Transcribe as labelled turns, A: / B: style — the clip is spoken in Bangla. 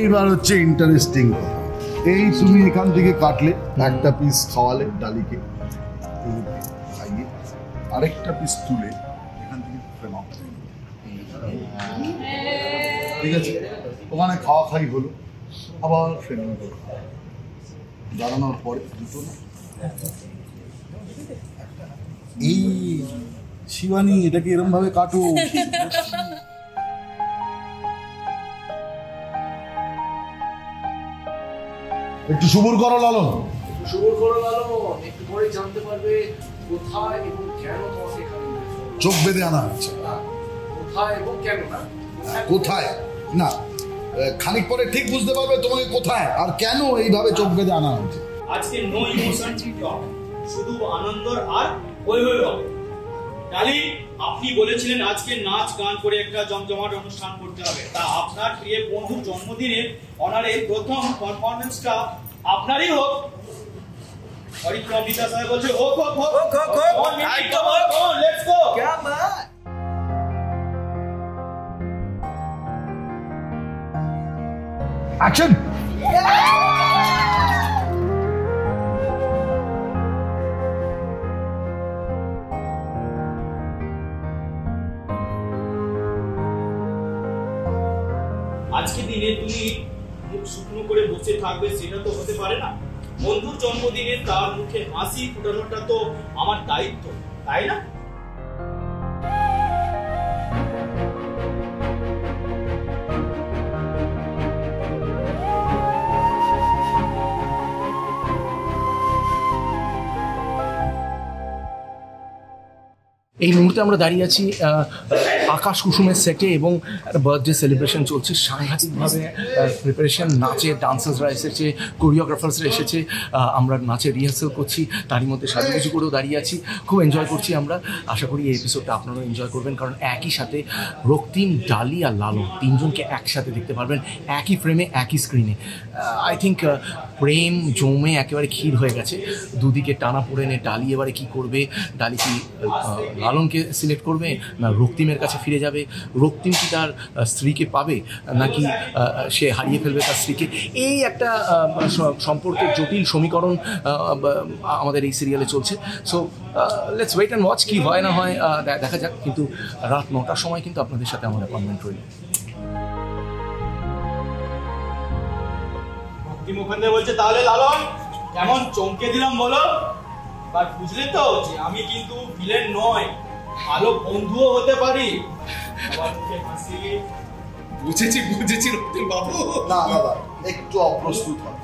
A: এইবার হচ্ছে ইন্টারেস্টিং কথা, এই তুমি এখান থেকে কাটলে একটা পিস খাওয়ালে ডালিকে, খাইয়ে আরেকটা পিস তুলে এখান থেকে ঠিক আছে, ওখানে খাওয়া খাই হলো, আবার ফ্রেমিং হলো, দাঁড়ানোর পরে দুটো না এই শিবানী এটাকে এরকম ভাবে কাটো। একটু সুবুর করো লালন,
B: সুবুর করো লালন, একটু পরে জানতে পারবে কোথায় এবং কেন তোমাকে এখানে
A: চোখ বেঁধে আনা হচ্ছে।
B: কোথায় এবং কেন না,
A: কোথায় না খানিক পরে ঠিক বুঝতে পারবে তোমাকে কোথায় আর কেন এইভাবে চোখ বেঁধে আনা হচ্ছে।
C: আজকে নো ইমোশন, শুধু আনন্দ আর হই হই হবে। ডালি, আপনি বলেছিলেন আজকে নাচ গান করে একটা জমজমাট অনুষ্ঠান করতে হবে, তা আপনার প্রিয় বন্ধুর জন্মদিনের অনারে প্রথম পারফরম্যান্সটা আপনারই হোক। অমিতা স্যার বলছে হোক হোক হোক হোক হোক, একদম হোক, let's go.
B: Come on.
A: Action.
C: আজকে দিনে তুমি মুখ শুকনো করে বসে থাকবে সেটা তো হতে পারে না। বন্ধুর জন্মদিনে তার মুখে হাসি ফোটানোটা তো আমার দায়িত্ব, তাই না?
D: এই মুহূর্তে আমরা দাঁড়িয়ে আছি আকাশ কুসুমের সেটে এবং বার্থডে সেলিব্রেশন চলছে। সাংঘাতিকভাবে প্রিপারেশন, নাচের ডান্সার্সরা এসেছে, কোরিওগ্রাফার্সরা এসেছে, আমরা নাচের রিহার্সাল করছি, তারই মধ্যে সাজুগুজু করেও দাঁড়িয়ে আছি, খুব এনজয় করছি আমরা। আশা করি এই এপিসোডটা আপনারাও এনজয় করবেন, কারণ একই সাথে রক্তিম, ডালি আর লালন তিনজনকে একসাথে দেখতে পারবেন একই ফ্রেমে, একই স্ক্রিনে। আই থিঙ্ক প্রেম জমে একেবারে ক্ষীর হয়ে গেছে, দুদিকে টানা পড়ে নে। ডালি এবারে কী করবে? ডালি কি লালনকে সিলেক্ট করবে, না রক্তিমের কাছে ফিরে যাবে? রক্তিম কি তার স্ত্রীকে পাবে, নাকি সে হারিয়ে ফেলবে তার স্ত্রীকে? এই একটা সম্পর্কের জটিল সমীকরণ আমাদের এই সিরিয়ালে চলছে। So let's wait and watch, কি হয় না হয় দেখা যাক। কিন্তু রাত 9টার সময় কিন্তু আপনাদের সাথে আমার অ্যাপয়েন্টমেন্ট রইল।
C: রক্তিম ওখান থেকে বলছে, তাহলে লালন কেমন চমকে দিলাম বলো? বাট বুঝলে তো যে আমি কিন্তু ভিলেন নয়, ভালো বন্ধুও হতে পারি।
B: বুঝেছি বুঝেছি রক্তিম বাবু।
A: না দাদা, একটু অপ্রস্তুত হয়।